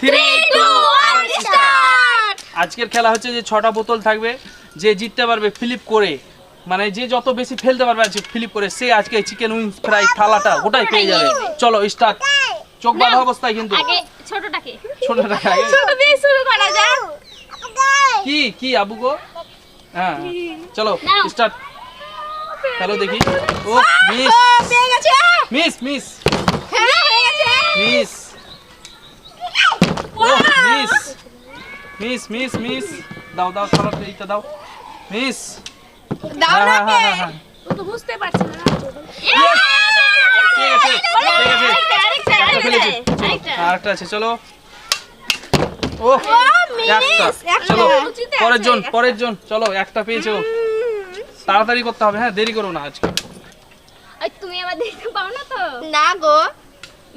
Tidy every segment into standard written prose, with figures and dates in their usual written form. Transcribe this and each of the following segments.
3 2 1 start. আজকের খেলা হচ্ছে যে 6টা বোতল থাকবে, যে জিততে পারবে ফ্লিপ করে, মানে যে যত বেশি ফেলতে পারবে আজকে ফ্লিপ করে, সে আজকে চিকেন উইংস ফ্রাই থালাটা ওটাই পেয়ে যাবে। চলো স্টার্ট। চোখ বাঁধা অবস্থায় কিন্তু আগে ছোটটাকে আগে ছোট দিয়ে শুরু করা যাক। কি আবু গো, হ্যাঁ চলো স্টার্ট। চলো দেখি। ও মিস পেয়ে গেছে। মিস হ্যাঁ হয়ে গেছে। মিস ও মিস দাও থালাটা এইটা দাও। মিস দাও না কে? হ্যাঁ ও তো বুঝতে পারছ না। ঠিক আছে একটা ফেলেছি। আরেকটা আছে, চলো। ও একটা, চলো পরের জন চলো, একটা পেয়েছো। তাড়াতাড়ি করতে হবে, হ্যাঁ দেরি করো না আজকে। এই তুমি আবার দেখতে পাও না তো? না গো,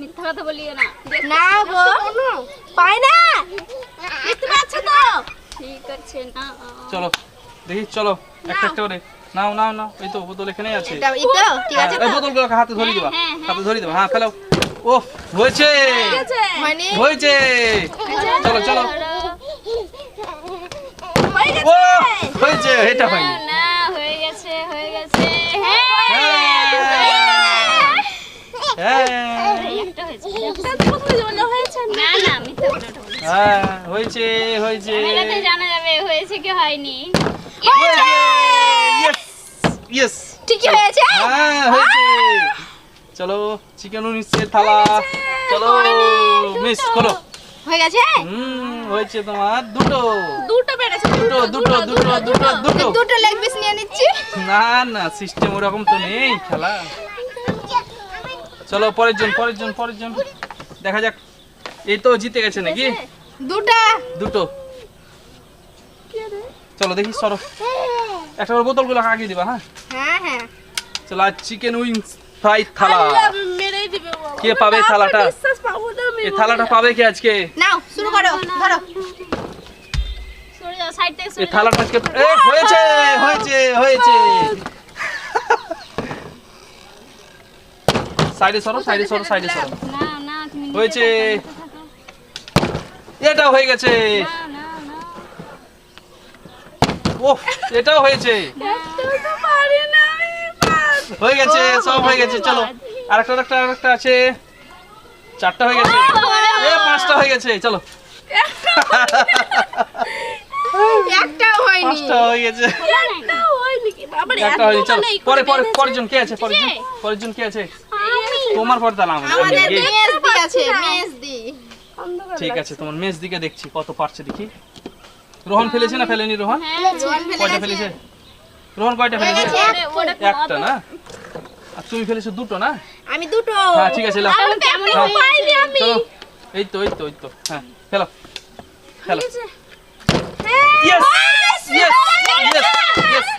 মিথ্যা কথা বলিও না। না গো, পাই না। দেখতে পাচ্ছ তো? ঠিক আছে না। চলো দেখি, চলো একটা করে নাও। এই তো বোতল এখানেই আছে। এটা ইতো ঠিক আছে তো? এই বোতলগুলোকে হাতে ধরে দিবা, হ্যাঁ ফেলো। ও হয়েছে মানে হয়েছে। চলো ও হয়েছে, এটা হয়নি। না হয়ে গেছে হ্যাঁ একটা হয়েছে। না মিথ্যা কথা বলি। হ্যাঁ হয়েছে এটাতে জানা যাবে হয়েছে কি হয়নি। ইয়েস ঠিকই হয়েছে। হ্যাঁ হয়েছে। চলো চিকেন উইংসের থালা, চলো মিস করো। হয়ে গেছে। হয়েছে তোমার দুটো পেরেছে। দুটো লেগ পিস নিয়ে নিচ্ছি। না সিস্টেম ওরকম তো নেই খেলা। চলো পরের জন দেখা যাক। এই তো জিতে গেছে নাকি? দুটো চলো দেখি, সরো একটা করে বোতলগুলো আগে দিবা। হ্যাঁ চলো আজ চিকেন উইংস ফ্রাই থালা মেরেই দিবে বাবা। কে পাবে থালাটা? বিশ্বাস পাবো না আমি। এই থালাটা পাবে কি আজকে? নাও শুরু করো, ধরো। সরে যাও, সাইড থেকে এই সরে যাও। থালাটা আজকে হয়েছে। সাইডে সরো। না তুমি হয়েছে। এটাও হয়ে গেছে। না ওহ এটাও হয়েছে। তো পারি না আমি। হয়ে গেছে, সব হয়ে গেছে। চলো আরেকটা আছে। 4টা হয়ে গেছে। 5টা হয়ে গেছে। চলো একটাও হয়নি। 5টা হয়ে গেছে। একটা হয়নি কি বাবা রে? একটা হয়নি। চলো পরের জন কে আছে? পরের জন কে আছে? তোমার পর তাহলে আমাদের আমাদের। মেজদি আছে, মেজদি। ঠিক আছে, তোমার মেজ দিকে দেখছি কত পারছে দেখি। রোহন ফেলেছে না ফেলেনি? রোহন কয়টা ফেলেছে? রোহন কয়টা ফেলেছে? একটা না। আর তুমি ফেলেছো দুটো না? আমি দুটো। হ্যাঁ ঠিক আছে, লাও। কেমন পাইনি আমি। চলো এই তো হ্যাঁ ফেলো। ইয়েস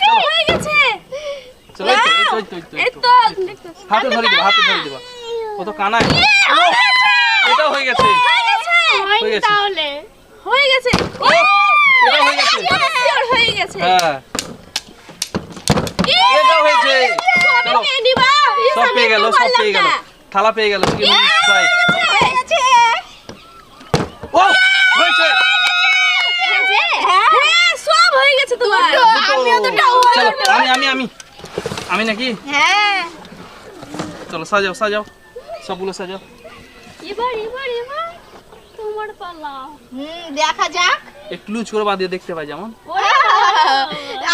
চলো হয়ে গেছে। চলো এই তো হাতে ধরে দিবা। ও তো কানায়। এটাও হয়ে গেছে। হয়নি তাহলে। হয়ে গেছে। এটাও হয়ে গেছে। হয়ে গেছে। হ্যাঁ এটাও হয়েছে। চলো নিবা। সব পেয়ে গেল। থালা পেয়ে গেল। Chicken wings fry. হয়ে গেছে। ও হয়েছে। হ্যাঁ সব হয়ে গেছে তোমার। আমিও দুটো। চলো আমি নাকি? হ্যাঁ চলো সাজাও সবগুলো সাজাও। এবার তোমার পালা। দেখা যাক। একটু লুজ করে বাঁধিয়ে দেখতে পাই যেমন।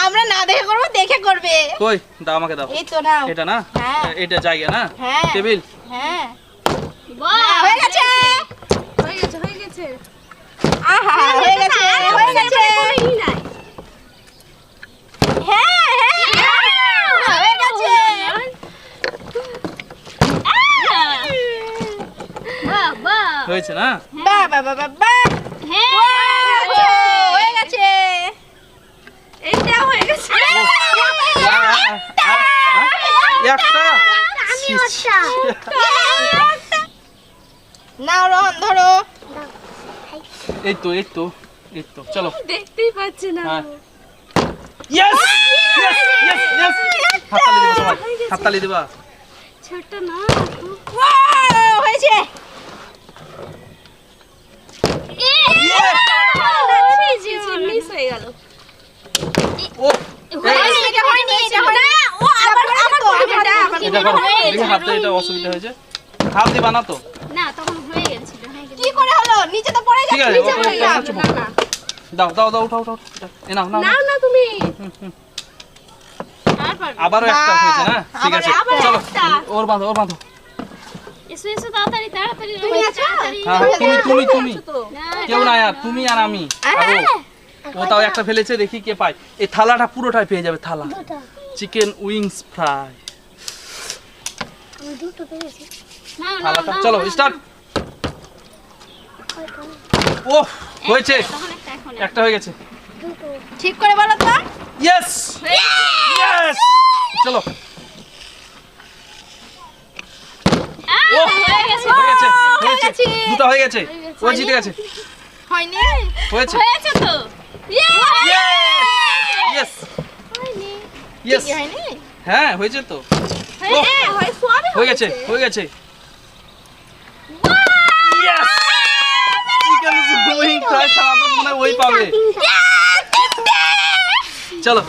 আমরা না দেখে করবো, দেখে করবে। কই দাও, আমাকে দাও। এই তো নাও। এটা না? হ্যাঁ। এটা জায়গা না? হ্যাঁ। টেবিল। হ্যাঁ বাহ হয়ে গেছে। আহা হয়ে গেছে। হ্যাঁ হয়ে গেছে। বাহ হয়েছে না? বাহ হ্যাঁ হয়ে গেছে। এটা হয়ে গেছে। একটা নাও রোহন ধরো। এই তো চলো। দেখতেই পাচ্ছি না। হ্যাঁ ইয়েস হাততালি দিবা সবাই, হাততালি দিবা। ছোট না হয়েছে। ও হয়নি, এটা হয়নি, এটা হয়নি। ও আবার তো, এটা আবার এটা করো দেখি হাতে এটা অসুবিধা হয়েছে হাত দিবা না তো না তখন হয়ে গেছিল হয়ে গেছিল কি করে হলো? নিচে তো পড়ে ঠিক যাচ্ছে, আছে নিচে পড়ে যাচ্ছে। চুপ দাও দাও দাও উঠাও উঠাও এটা, এ নাও নাও নাও। না তুমি। তারপর আবারও একটা হয়েছে না ঠিক আছে আবার চলো একটা। ওর বাঁধো এসো এসো তাড়াতাড়ি তাড়াতাড়ি তুমি আছো? তাড়াতাড়ি। হ্যাঁ তুমি না, কেউ না আর তুমি আর আমি আর ও তাও একটা ফেলেছে দেখি কে পায় এই থালাটা পুরোটাই পেয়ে যাবে থালা চিকেন উইংস ফ্রাই না, না, থালাটা না, চলো না, স্টার্ট ও হয়েছে তখন একটা এখন একটা হয়ে গেছে ঠিক করে বলো তো। ইয়েস ইয়েস চলো ও হয়ে গেছে হয়ে গেছে হয়ে গেছে। দুটো হয়ে গেছে ও জিতে গেছে হয়নি? হয়েছে হয়েছে তো ইয়েস ইয়েস কি হয়নি? হ্যাঁ হয়েছে তো হয় সবই হয়ে গেছে হয়ে গেছে ইয়েস চিকেন উইং ফ্রাই খাওয়াতে মনে হয় ওই পাবে চলো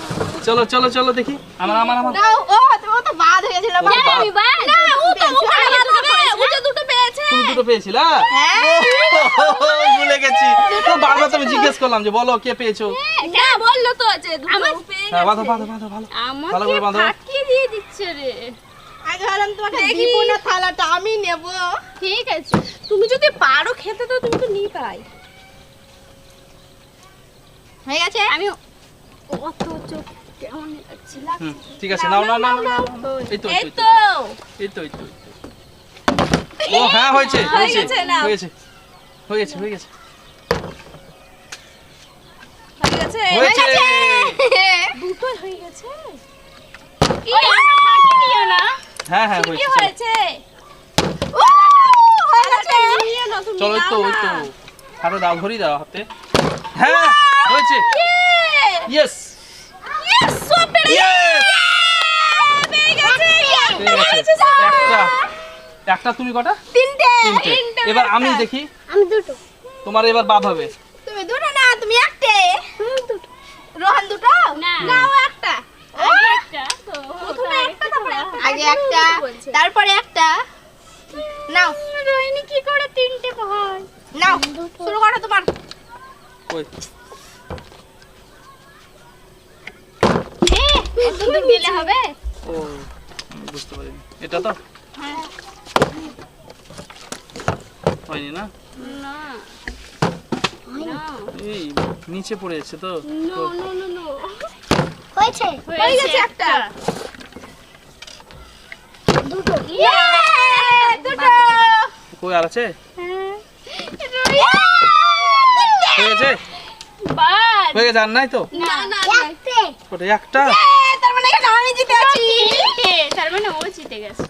চলো চলো চলো দেখি আমার আমার আমার দাও। ও তো বাদ হয়ে গেছিল। বাদ। আমি বাদ। না, ও তো ওখানে আমি বাদ দুটো হবে। পেয়েছি। ও তো দুটো পেয়েছে। তুমি দুটো পেয়েছিলা হ্যাঁ। ভুলে গেছি তো বারবার তুমি জিজ্ঞেস করলাম যে বলো কে পেয়েছো না বললো তো যে দুটো পেয়ে হ্যাঁ গেছে। বাঁধো বাঁধো বাঁধো ভালো ভালো আমাকে করে বাঁধো ফাটিয়ে দিয়ে দিচ্ছে রে আগে ভাবলাম তোমাকে দিব না, থালাটা আমি নেব। ঠিক আছে তুমি যদি পারো খেতে তো তুমি তো নিয়ে পাই। হয়ে গেছে? আমি অত চোখ কেমন লাগছে হুম ঠিক আছে নাও নাও নাও নাও এই তো এই তো। এই তো এই তো ও হ্যাঁ হয়েছে হয়ে হয়েছে গেছে, নাও। হয়েছে হয়ে গেছে হয়ে গেছে হয়ে গেছে। হয়েছে দুটো হয়ে গেছে। কি ফাটিয়ে দিও না হ্যাঁ হ্যাঁ কি হয়েছে হয়েছে? ও হয়ে গেছে। নিয়ে নাও তুমি। চলো এই তো নাও ওই তো না। হাতে দাও ধরি দাও হাতে হ্যাঁ হয়েছে ইয়েস Yes, সব পেরে ইয়েস পেয়ে গেছে। একটা ঠিক হয়েছে আছে স্যার। একটা তুমি কটা তিনটে। তিনটে এবার আমি দেখি আমি দুটো। তোমার এবার বাদ হবে তুমি দুটো না, তুমি একটা। রোহন দুটো? না। না, ও একটা। আগে একটা তো প্রথমে একটা, তারপরে একটা। আগে একটা, তারপরে একটা। নাও, রোহিণী কি করে তিনটে হয় নাও, শুরু করো তোমার। ওই এত দূর গেলে হবে ও আমি বুঝতে পারিনি এটা তো হ্যাঁ হয়নি না না না এই নিচে পড়ে যাচ্ছে তো নো নো নো নো হয়েছে? হয়ে গেছে একটা। দুটো। দুটো। কই আর আছে Yeah! হয়ে গেছে বাদ হয়ে গেছে আর নাই তো না না ওটা একটা তার মানে এখানে আমি জিতে আছি। তার মানে ও জিতে গেছে